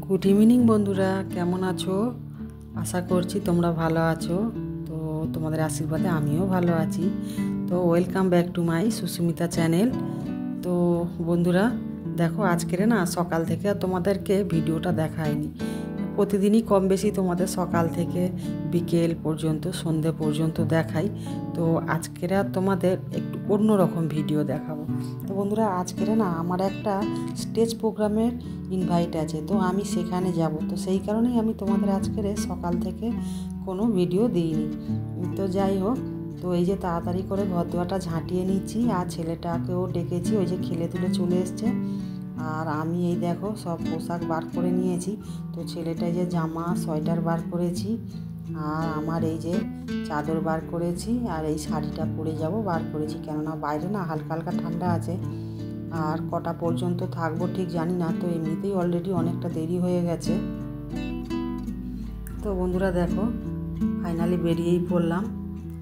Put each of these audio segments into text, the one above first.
Good evening বন্ধুরা, কেমন আছো? আশা করছি তোমরা ভালো আছো। তো তোমাদের আশীর্বাদে আমিও ভালো আছি। তো welcome back to my Sushmita channel. তো বন্ধুরা দেখো, আজকের না সকাল থেকে আর তোমাদেরকে ভিডিওটা দেখায়নি। প্রতিদিনই কম বেশি তোমাদের সকাল থেকে বিকেল পর্যন্ত সন্ধে পর্যন্ত দেখাই। তো আজকের আর তোমাদের একটু অন্যরকম ভিডিও দেখাবো। তো বন্ধুরা আজকের না আমার একটা স্টেজ প্রোগ্রামের ইনভাইট আছে, তো আমি সেখানে যাব। তো সেই কারণেই আমি তোমাদের আজকের সকাল থেকে কোনো ভিডিও দিইনি। তো যাই হোক, তো এই যে তাড়াতাড়ি করে ঘর দুয়ারটা ঝাঁটিয়ে নিচ্ছি, আর ছেলেটাকেও ডেকেছি, ওই যে খেলে তুলে চলে এসছে। আর আমি এই দেখো সব পোশাক বার করে নিয়েছি। তো ছেলেটা যে জামা সোয়েটার বার করেছি, আর আমার এই যে চাদর বার করেছি, আর এই শাড়িটা পরে যাব বার করেছি, কেননা বাইরে না হালকা হালকা ঠান্ডা আছে। আর কটা পর্যন্ত থাকবো ঠিক জানি না, তো এমনিতেই অলরেডি অনেকটা দেরি হয়ে গেছে। তো বন্ধুরা দেখো, ফাইনালি বেরিয়েই পড়লাম।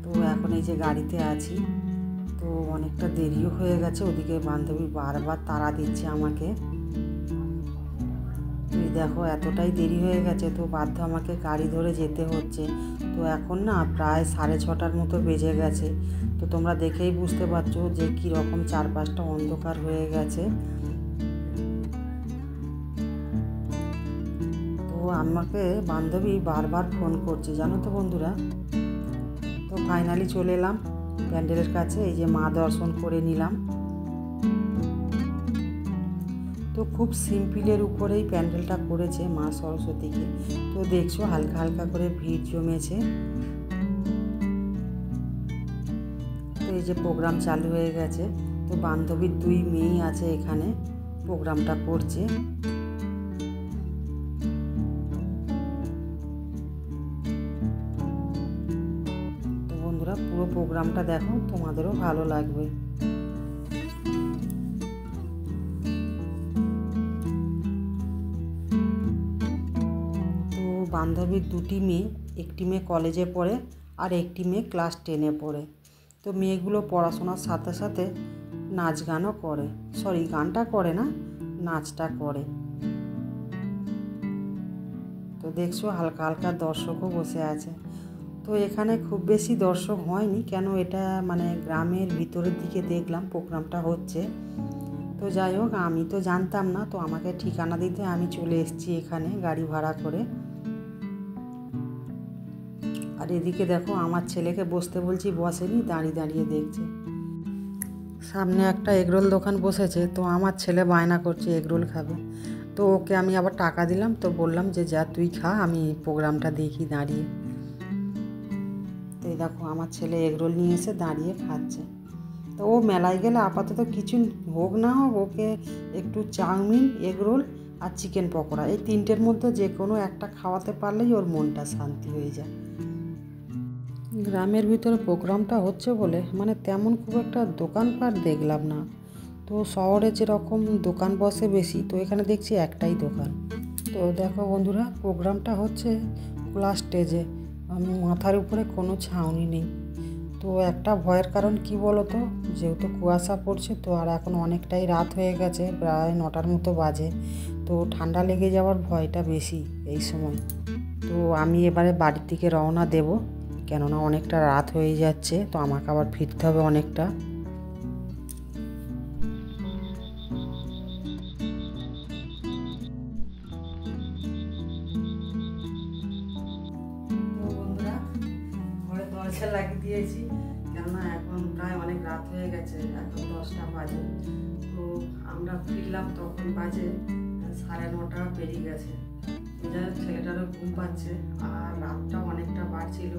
তো এখন এই যে গাড়িতে আছি। তো অনেকটা দেরিও হয়ে গেছে, ওদিকে বান্ধবী বারবার তাড়া দিচ্ছে আমাকে। তুই দেখো এতটাই দেরি হয়ে গেছে, তো বাধ্য আমাকে গাড়ি ধরে যেতে হচ্ছে। তো এখন না প্রায় 6:30 মতো বেজে গেছে। তো তোমরা দেখেই বুঝতে পারছো যে কীরকম চারপাশটা অন্ধকার হয়ে গেছে। তো আমাকে বান্ধবী বারবার ফোন করছে, জানো তো বন্ধুরা। তো ফাইনালি চলে এলাম প্যান্ডেলের কাছে, এই যে মা দর্শন করে নিলাম। তো খুব সিম্পলের উপরেই প্যান্ডেলটা করেছে মা সরস্বতীকে। তো দেখছো হালকা হালকা করে ভিড় জমেছে। তো এই যে প্রোগ্রাম চালু হয়ে গেছে। তো বান্ধবীর 2 মেয়েই আছে এখানে, প্রোগ্রামটা করছে। তো বন্ধুরা পুরো প্রোগ্রামটা দেখো, তোমাদেরও ভালো লাগবে। বান্ধবীর 2টি মেয়ে, একটি মেয়ে কলেজে পড়ে আর একটি মেয়ে ক্লাস 10-এ পড়ে। তো মেয়েগুলো পড়াশোনার সাথে সাথে নাচ গানও করে, গানটা করে না, নাচটা করে। তো দেখছো হালকা হালকা দর্শকও বসে আছে। তো এখানে খুব বেশি দর্শক হয়নি, কেন এটা মানে গ্রামের ভিতরের দিকে দেখলাম প্রোগ্রামটা হচ্ছে। তো যাই হোক, আমি তো জানতাম না, তো আমাকে ঠিকানা দিতে আমি চলে এসেছি এখানে গাড়ি ভাড়া করে। আর এদিকে দেখো আমার ছেলেকে বসতে বলছি, বসেনি, দাঁড়িয়ে দাঁড়িয়ে দেখছে। সামনে একটা এগরোল দোকান বসেছে, তো আমার ছেলে বায়না করছে এগরোল খাবে। তো ওকে আমি আবার টাকা দিলাম, তো বললাম যে যা তুই খা, আমি প্রোগ্রামটা দেখি দাঁড়িয়ে। তো এই দেখো আমার ছেলে এগরোল নিয়ে এসে দাঁড়িয়ে খাচ্ছে। তো ও মেলায় গেলে আপাতত কিছু হোক না হোক, ওকে একটু চাউমিন, এগরোল আর চিকেন পকোড়া, এই 3টের মধ্যে যে কোনো একটা খাওয়াতে পারলেই ওর মনটা শান্তি হয়ে যায়। গ্রামের ভিতরে প্রোগ্রামটা হচ্ছে বলে মানে তেমন খুব একটা দোকানপাট দেখলাম না। তো শহরে যেরকম দোকান বসে বেশি, তো এখানে দেখছি একটাই দোকান। তো দেখো বন্ধুরা, প্রোগ্রামটা হচ্ছে খোলা স্টেজে, মাথার উপরে কোনো ছাউনি নেই। তো একটা ভয়ের কারণ কি বলো তো, যেহেতু কুয়াশা পড়ছে, তো আর এখন অনেকটাই রাত হয়ে গেছে, প্রায় 9টার মতো বাজে। তো ঠান্ডা লেগে যাওয়ার ভয়টা বেশি এই সময়। তো আমি এবারে বাড়ির দিকে রওনা দেব, কেননা অনেকটা রাত হয়ে যাচ্ছে, তো আমাকে আবার ফিরতে হবে অনেকটা। তো বন্ধুরা ঘরে দরজা লাগিয়ে দিয়েছি, কেননা এখন প্রায় অনেক রাত হয়ে গেছে, এখন 10টা বাজে। তো আমরা ফিরলাম তখন বাজে 9:30 পেরিয়ে গেছে। যাই হোক, ছেলেটারও ঘুম পাচ্ছে আর রাতটাও অনেকটা বাড়ছিল।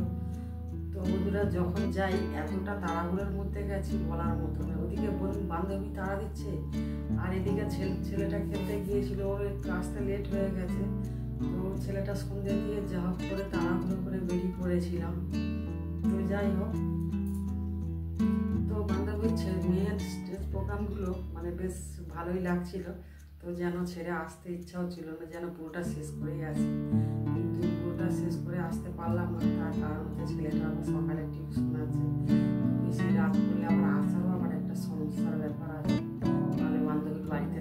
তো বন্ধুরা যখন যাই এতটা তাড়াহুড়োর মধ্যে গেছি বলার মতো না। ওদিকে বান্ধবী তাড়া দিচ্ছে, আর এদিকে ছেলেটা খেলতে গিয়েছিল, ওর একটু আসতে লেট হয়ে গেছে। তো ছেলেটা সন্ধ্যে দিয়ে যা হোক করে তাড়াহুড়ো করে বেরিয়ে পড়েছিলাম। তো যাই হোক, তো বান্ধবীর মেয়ের স্টেজ প্রোগ্রামগুলো মানে বেশ ভালোই লাগছিল। তো যেন ছেড়ে আসতে ইচ্ছাও ছিল না, যেন পুরোটা শেষ করেই আসি। কিন্তু পুরোটা শেষ করে আসতে পারলাম না, তার কারণ হচ্ছে ছেলেটা আবার সকালে টিউশন আছে। বেশি রাত করলে আবার আসারও আবার একটা সমস্যার ব্যাপার আছে, তাহলে বান্ধবীর বাড়িতে